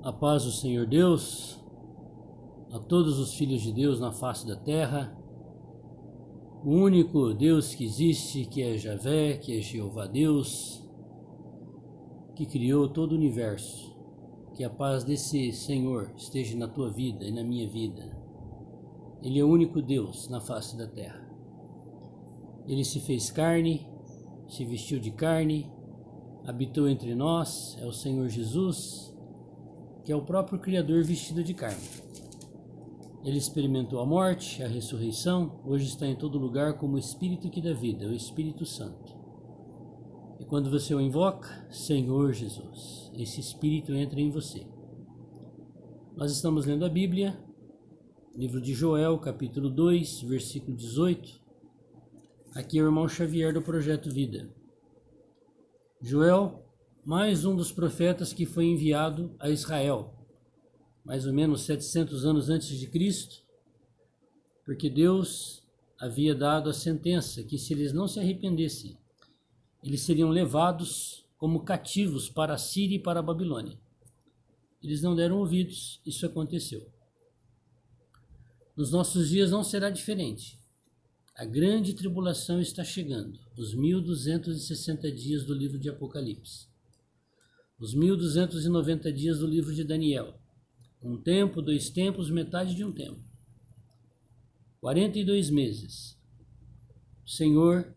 A paz do Senhor Deus, a todos os filhos de Deus na face da terra, o único Deus que existe, que é Javé, que é Jeová Deus, que criou todo o universo. Que a paz desse Senhor esteja na tua vida e na minha vida. Ele é o único Deus na face da terra. Ele se fez carne, se vestiu de carne, habitou entre nós, é o Senhor Jesus, que é o próprio Criador vestido de carne. Ele experimentou a morte, a ressurreição, hoje está em todo lugar como o Espírito que dá vida, o Espírito Santo. E quando você o invoca, Senhor Jesus, esse Espírito entra em você. Nós estamos lendo a Bíblia, livro de Joel, capítulo 2, versículo 18. Aqui é o irmão Xavier do Projeto Vida. Joel, mais um dos profetas que foi enviado a Israel, mais ou menos 700 anos antes de Cristo, porque Deus havia dado a sentença que se eles não se arrependessem, eles seriam levados como cativos para a Síria e para a Babilônia. Eles não deram ouvidos, isso aconteceu. Nos nossos dias não será diferente. A grande tribulação está chegando, os 1260 dias do livro de Apocalipse, os 1290 dias do livro de Daniel, um tempo, 2 tempos, metade de um tempo, 42 meses. O Senhor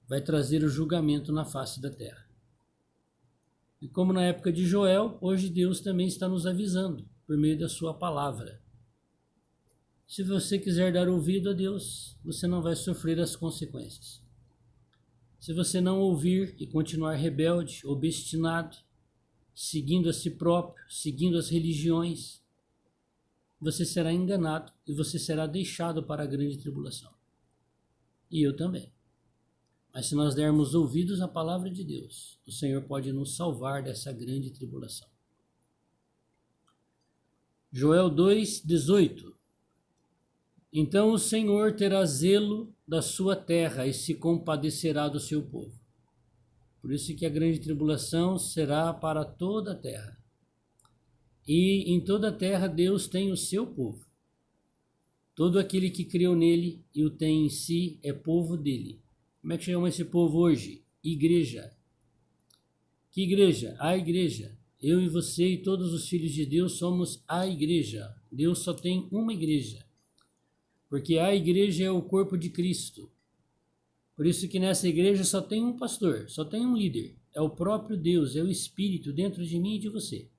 vai trazer o julgamento na face da terra. E como na época de Joel, hoje Deus também está nos avisando por meio da sua palavra. Se você quiser dar ouvido a Deus, você não vai sofrer as consequências. Se você não ouvir e continuar rebelde, obstinado, seguindo a si próprio, seguindo as religiões, você será enganado e você será deixado para a grande tribulação. E eu também. Mas se nós dermos ouvidos à palavra de Deus, o Senhor pode nos salvar dessa grande tribulação. Joel 2:18. Então o Senhor terá zelo da sua terra e se compadecerá do seu povo. Por isso que a grande tribulação será para toda a terra. E em toda a terra Deus tem o seu povo. Todo aquele que creu nele e o tem em si é povo dele. Como é que chama esse povo hoje? Igreja. Que igreja? A igreja. Eu e você e todos os filhos de Deus somos a igreja. Deus só tem uma igreja. Porque a igreja é o corpo de Cristo. Por isso que nessa igreja só tem um pastor, só tem um líder. É o próprio Deus, é o Espírito dentro de mim e de você.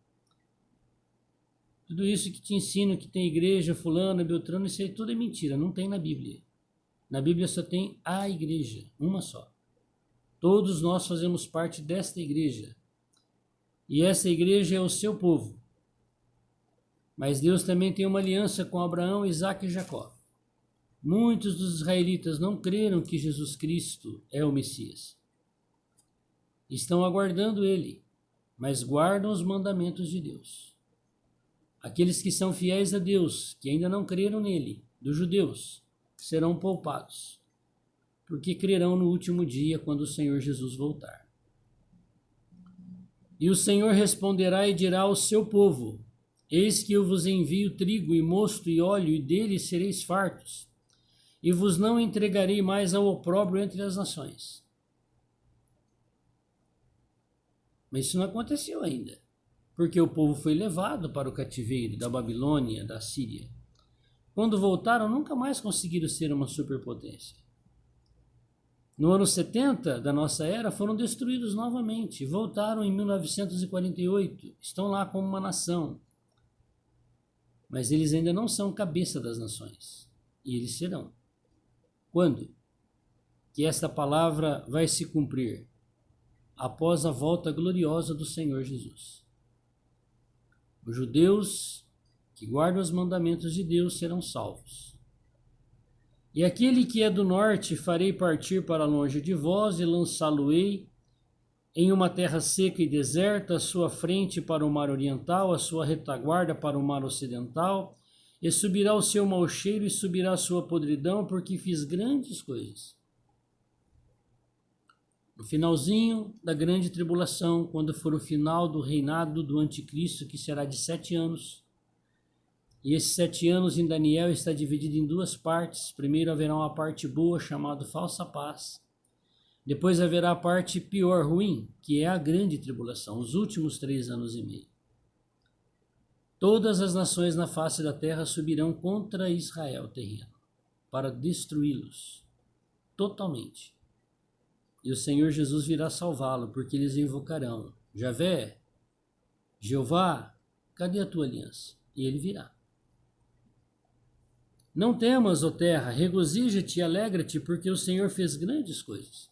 Tudo isso que te ensino que tem igreja, fulano, beltrano, isso aí tudo é mentira, não tem na Bíblia. Na Bíblia só tem a igreja, uma só. Todos nós fazemos parte desta igreja. E essa igreja é o seu povo. Mas Deus também tem uma aliança com Abraão, Isaque e Jacó. Muitos dos israelitas não creram que Jesus Cristo é o Messias. Estão aguardando ele, mas guardam os mandamentos de Deus. Aqueles que são fiéis a Deus, que ainda não creram nele, dos judeus, serão poupados, porque crerão no último dia, quando o Senhor Jesus voltar. E o Senhor responderá e dirá ao seu povo: eis que eu vos envio trigo e mosto e óleo, e deles sereis fartos, e vos não entregarei mais ao opróbrio entre as nações. Mas isso não aconteceu ainda, porque o povo foi levado para o cativeiro da Babilônia, da Síria. Quando voltaram, nunca mais conseguiram ser uma superpotência. No ano 70 da nossa era, foram destruídos novamente. Voltaram em 1948. Estão lá como uma nação. Mas eles ainda não são cabeça das nações. E eles serão. Quando? Que esta palavra vai se cumprir? Após a volta gloriosa do Senhor Jesus. Os judeus que guardam os mandamentos de Deus serão salvos. E aquele que é do norte farei partir para longe de vós e lançá-lo-ei em uma terra seca e deserta, a sua frente para o mar oriental, a sua retaguarda para o mar ocidental, e subirá o seu mau cheiro e subirá a sua podridão, porque fiz grandes coisas. No finalzinho da grande tribulação, quando for o final do reinado do anticristo, que será de 7 anos, e esses 7 anos em Daniel está dividido em 2 partes. Primeiro haverá uma parte boa, chamada falsa paz. Depois haverá a parte pior, ruim, que é a grande tribulação, os últimos 3 anos e meio. Todas as nações na face da terra subirão contra Israel terreno, para destruí-los totalmente. E o Senhor Jesus virá salvá-lo, porque eles invocarão: Javé, Jeová, cadê a tua aliança? E ele virá. Não temas, ó terra, regozija-te e alegra-te, porque o Senhor fez grandes coisas.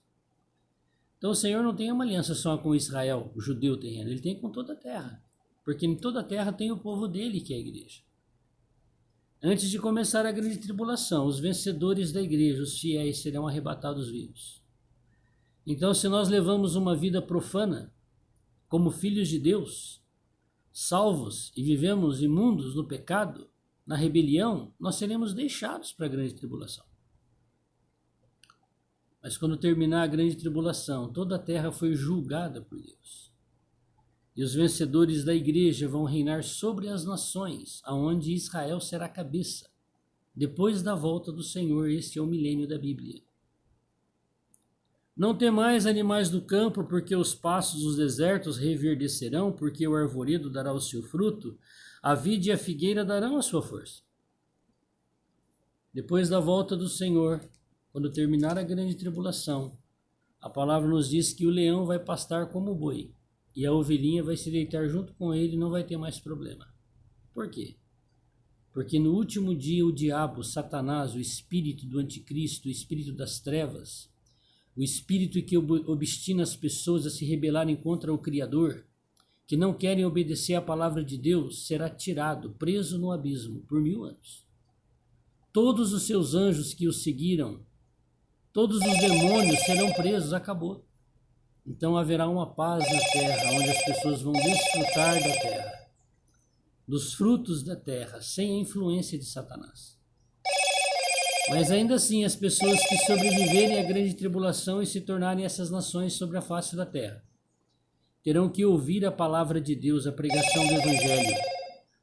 Então o Senhor não tem uma aliança só com Israel, o judeu terreno, ele tem com toda a terra. Porque em toda a terra tem o povo dele, que é a igreja. Antes de começar a grande tribulação, os vencedores da igreja, os fiéis, serão arrebatados vivos. Então, se nós levamos uma vida profana, como filhos de Deus, salvos e vivemos imundos no pecado, na rebelião, nós seremos deixados para a grande tribulação. Mas quando terminar a grande tribulação, toda a terra foi julgada por Deus. E os vencedores da igreja vão reinar sobre as nações, aonde Israel será cabeça. Depois da volta do Senhor, este é o milênio da Bíblia. Não temais, animais do campo, porque os pastos dos desertos reverdecerão, porque o arvoredo dará o seu fruto, a vide e a figueira darão a sua força. Depois da volta do Senhor, quando terminar a grande tribulação, a palavra nos diz que o leão vai pastar como o boi, e a ovelhinha vai se deitar junto com ele e não vai ter mais problema. Por quê? Porque no último dia o diabo, Satanás, o espírito do anticristo, o espírito das trevas, o espírito que obstina as pessoas a se rebelarem contra o Criador, que não querem obedecer à palavra de Deus, será tirado, preso no abismo por 1000 anos. Todos os seus anjos que o seguiram, todos os demônios serão presos, acabou. Então haverá uma paz na terra, onde as pessoas vão desfrutar da terra, dos frutos da terra, sem a influência de Satanás. Mas ainda assim, as pessoas que sobreviverem à grande tribulação e se tornarem essas nações sobre a face da terra, terão que ouvir a palavra de Deus, a pregação do Evangelho.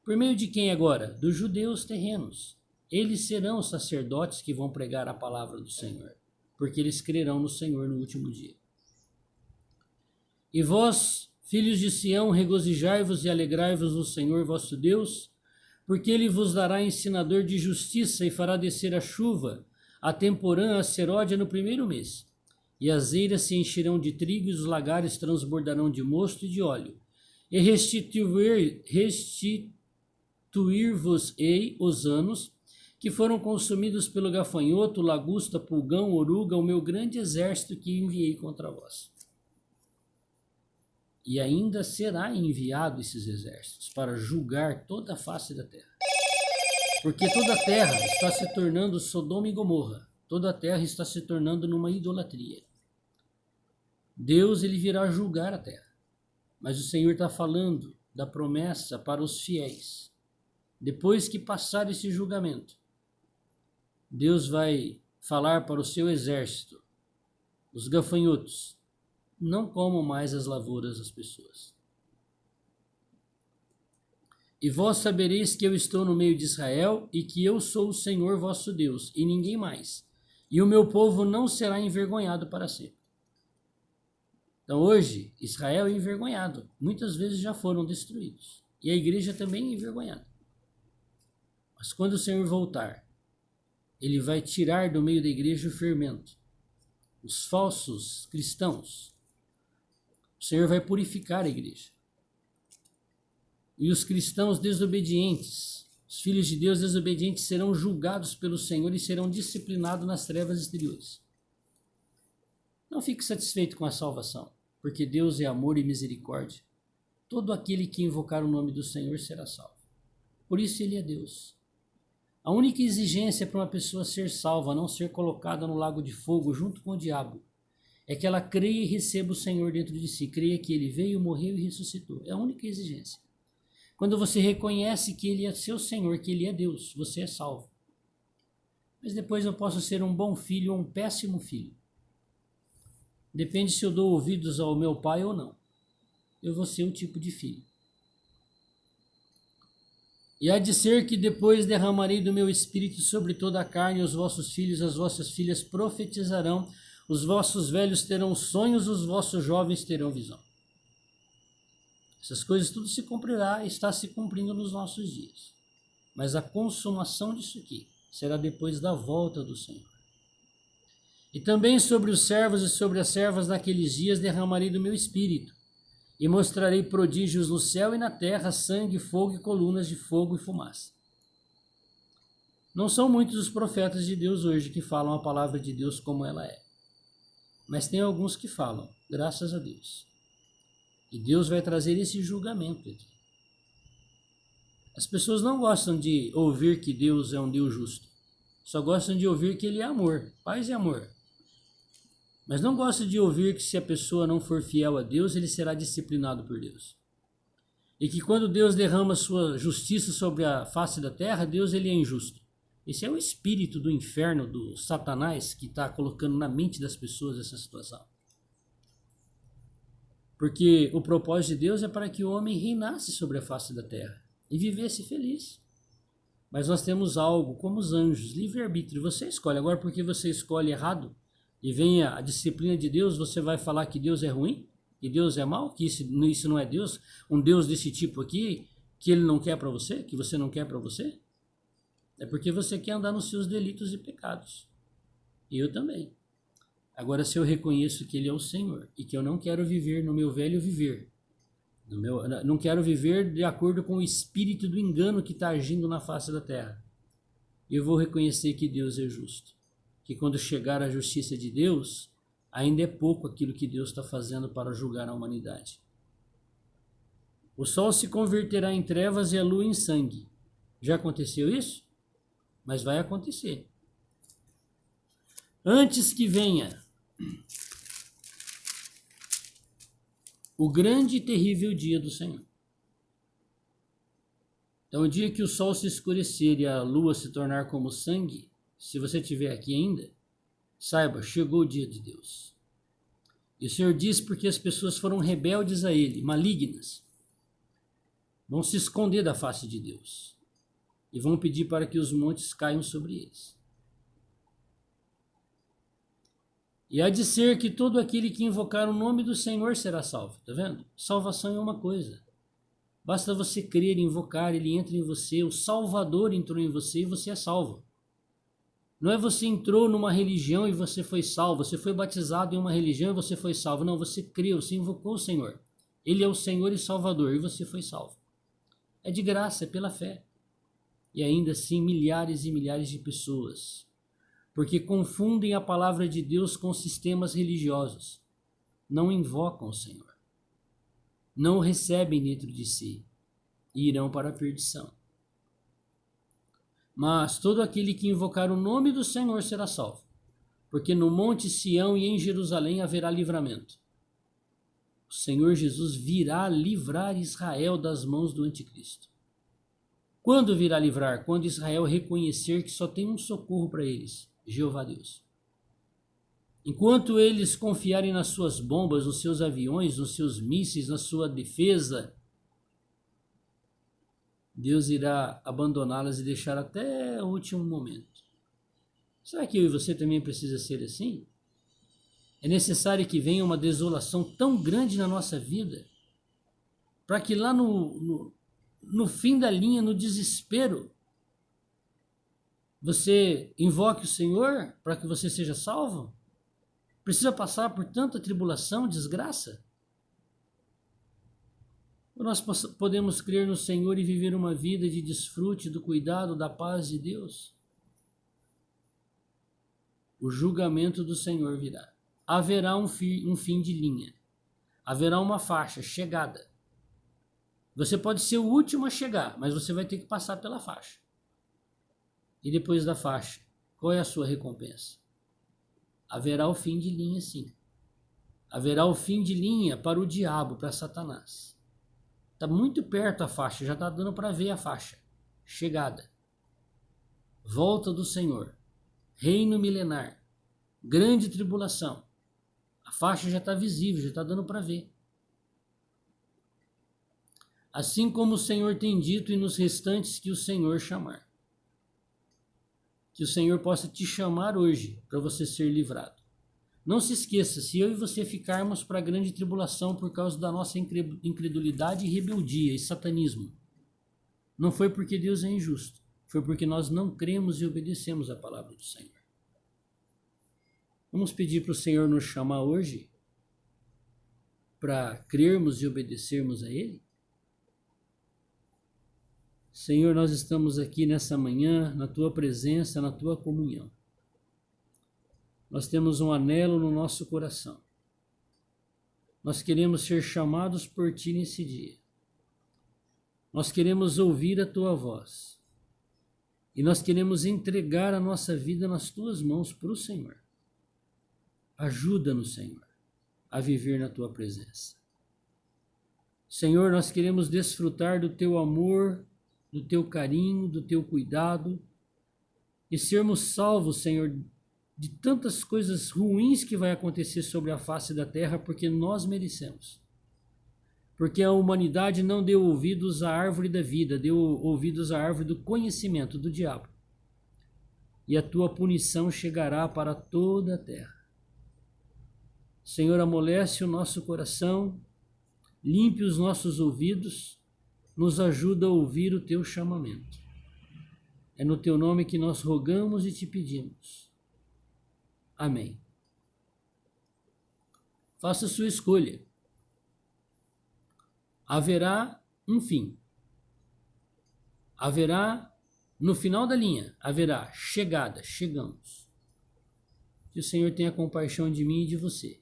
Por meio de quem agora? Dos judeus terrenos. Eles serão os sacerdotes que vão pregar a palavra do Senhor, porque eles crerão no Senhor no último dia. E vós, filhos de Sião, regozijai-vos e alegrai-vos no Senhor vosso Deus, porque ele vos dará ensinador de justiça e fará descer a chuva, a temporã, a seródia no 1º mês. E as eiras se encherão de trigo e os lagares transbordarão de mosto e de óleo. E restituir-vos-ei os anos que foram consumidos pelo gafanhoto, lagosta, pulgão, oruga, o meu grande exército que enviei contra vós. E ainda será enviado esses exércitos para julgar toda a face da terra. Porque toda a terra está se tornando Sodoma e Gomorra. Toda a terra está se tornando numa idolatria. Deus, ele virá julgar a terra. Mas o Senhor está falando da promessa para os fiéis. Depois que passar esse julgamento, Deus vai falar para o seu exército, os gafanhotos: não comam mais as lavouras das pessoas. E vós sabereis que eu estou no meio de Israel e que eu sou o Senhor vosso Deus e ninguém mais. E o meu povo não será envergonhado para sempre. Então hoje, Israel é envergonhado. Muitas vezes já foram destruídos. E a igreja também é envergonhada. Mas quando o Senhor voltar, ele vai tirar do meio da igreja o fermento, os falsos cristãos. O Senhor vai purificar a igreja. E os cristãos desobedientes, os filhos de Deus desobedientes, serão julgados pelo Senhor e serão disciplinados nas trevas exteriores. Não fique satisfeito com a salvação, porque Deus é amor e misericórdia. Todo aquele que invocar o nome do Senhor será salvo. Por isso ele é Deus. A única exigência para uma pessoa ser salva, não ser colocada no lago de fogo junto com o diabo, é que ela creia e receba o Senhor dentro de si. Creia que ele veio, morreu e ressuscitou. É a única exigência. Quando você reconhece que ele é seu Senhor, que ele é Deus, você é salvo. Mas depois eu posso ser um bom filho ou um péssimo filho. Depende se eu dou ouvidos ao meu pai ou não. Eu vou ser um tipo de filho. E há de ser que depois derramarei do meu espírito sobre toda a carne, os vossos filhos e as vossas filhas profetizarão, os vossos velhos terão sonhos, os vossos jovens terão visão. Essas coisas tudo se cumprirá e está se cumprindo nos nossos dias. Mas a consumação disso aqui será depois da volta do Senhor. E também sobre os servos e sobre as servas naqueles dias derramarei do meu espírito, e mostrarei prodígios no céu e na terra, sangue, fogo e colunas de fogo e fumaça. Não são muitos os profetas de Deus hoje que falam a palavra de Deus como ela é. Mas tem alguns que falam, graças a Deus. E Deus vai trazer esse julgamento aqui. As pessoas não gostam de ouvir que Deus é um Deus justo. Só gostam de ouvir que Ele é amor, paz e amor. Mas não gostam de ouvir que se a pessoa não for fiel a Deus, ele será disciplinado por Deus. E que quando Deus derrama sua justiça sobre a face da terra, Deus ele é injusto. Esse é o espírito do inferno, do Satanás, que está colocando na mente das pessoas essa situação. Porque o propósito de Deus é para que o homem reinasse sobre a face da terra e vivesse feliz. Mas nós temos algo como os anjos, livre-arbítrio. Você escolhe. Agora, porque você escolhe errado e vem a disciplina de Deus, você vai falar que Deus é ruim? Que Deus é mau? Que isso não é Deus? Um Deus desse tipo aqui, que Ele não quer para você? Que você não quer para você? É porque você quer andar nos seus delitos e pecados. E eu também. Agora, se eu reconheço que Ele é o Senhor e que eu não quero viver no meu velho viver, não quero viver de acordo com o espírito do engano que está agindo na face da terra, eu vou reconhecer que Deus é justo. Que quando chegar a justiça de Deus, ainda é pouco aquilo que Deus está fazendo para julgar a humanidade. O sol se converterá em trevas e a lua em sangue. Já aconteceu isso? Mas vai acontecer. Antes que venha o grande e terrível dia do Senhor. Então, o dia que o sol se escurecer e a lua se tornar como sangue, se você estiver aqui ainda, saiba, chegou o dia de Deus. E o Senhor diz porque as pessoas foram rebeldes a Ele, malignas. Vão se esconder da face de Deus. E vão pedir para que os montes caiam sobre eles. E há de ser que todo aquele que invocar o nome do Senhor será salvo. Está vendo? Salvação é uma coisa. Basta você crer, invocar, Ele entra em você, o Salvador entrou em você e você é salvo. Não é você entrou numa religião e você foi salvo, você foi batizado em uma religião e você foi salvo. Não, você creu, você invocou o Senhor. Ele é o Senhor e Salvador e você foi salvo. É de graça, é pela fé. E ainda assim milhares e milhares de pessoas, porque confundem a palavra de Deus com sistemas religiosos, não invocam o Senhor, não o recebem dentro de si e irão para a perdição. Mas todo aquele que invocar o nome do Senhor será salvo, porque no monte Sião e em Jerusalém haverá livramento. O Senhor Jesus virá livrar Israel das mãos do anticristo. Quando virá livrar? Quando Israel reconhecer que só tem um socorro para eles, Jeová Deus. Enquanto eles confiarem nas suas bombas, nos seus aviões, nos seus mísseis, na sua defesa, Deus irá abandoná-las e deixar até o último momento. Será que eu e você também precisa ser assim? É necessário que venha uma desolação tão grande na nossa vida, para que lá no fim da linha, no desespero, você invoque o Senhor para que você seja salvo? Precisa passar por tanta tribulação, desgraça? Ou nós podemos crer no Senhor e viver uma vida de desfrute do cuidado, da paz de Deus? O julgamento do Senhor virá. Haverá um fim de linha. Haverá uma faixa, chegada. Você pode ser o último a chegar, mas você vai ter que passar pela faixa. E depois da faixa, qual é a sua recompensa? Haverá o fim de linha, sim. Haverá o fim de linha para o diabo, para Satanás. Está muito perto a faixa, já está dando para ver a faixa. Chegada. Volta do Senhor. Reino milenar. Grande tribulação. A faixa já está visível, já está dando para ver. Assim como o Senhor tem dito e nos restantes que o Senhor chamar. Que o Senhor possa te chamar hoje para você ser livrado. Não se esqueça, se eu e você ficarmos para a grande tribulação por causa da nossa incredulidade e rebeldia e satanismo, não foi porque Deus é injusto, foi porque nós não cremos e obedecemos a palavra do Senhor. Vamos pedir para o Senhor nos chamar hoje para crermos e obedecermos a Ele? Senhor, nós estamos aqui nessa manhã, na Tua presença, na Tua comunhão. Nós temos um anelo no nosso coração. Nós queremos ser chamados por Ti nesse dia. Nós queremos ouvir a Tua voz. E nós queremos entregar a nossa vida nas Tuas mãos para o Senhor. Ajuda-nos, Senhor, a viver na Tua presença. Senhor, nós queremos desfrutar do Teu amor, do Teu carinho, do Teu cuidado e sermos salvos, Senhor, de tantas coisas ruins que vai acontecer sobre a face da terra, porque nós merecemos. Porque a humanidade não deu ouvidos à árvore da vida, deu ouvidos à árvore do conhecimento do diabo. E a tua punição chegará para toda a terra. Senhor, amolece o nosso coração, limpe os nossos ouvidos, nos ajuda a ouvir o teu chamamento. É no teu nome que nós rogamos e te pedimos. Amém. Faça a sua escolha. Haverá um fim. Haverá, no final da linha, haverá chegada, chegamos. Que o Senhor tenha compaixão de mim e de você.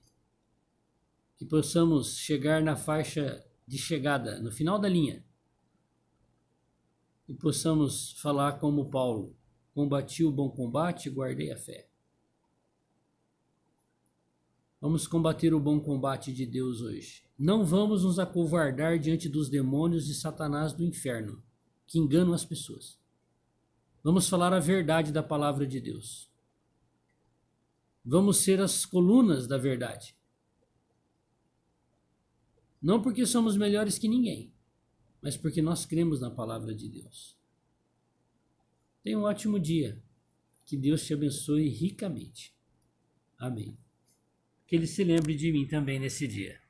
Que possamos chegar na faixa de chegada, no final da linha. E possamos falar como Paulo: combati o bom combate e guardei a fé. Vamos combater o bom combate de Deus hoje. Não vamos nos acovardar diante dos demônios e Satanás do inferno, que enganam as pessoas. Vamos falar a verdade da palavra de Deus. Vamos ser as colunas da verdade. Não porque somos melhores que ninguém, mas porque nós cremos na palavra de Deus. Tenha um ótimo dia. Que Deus te abençoe ricamente. Amém. Que Ele se lembre de mim também nesse dia.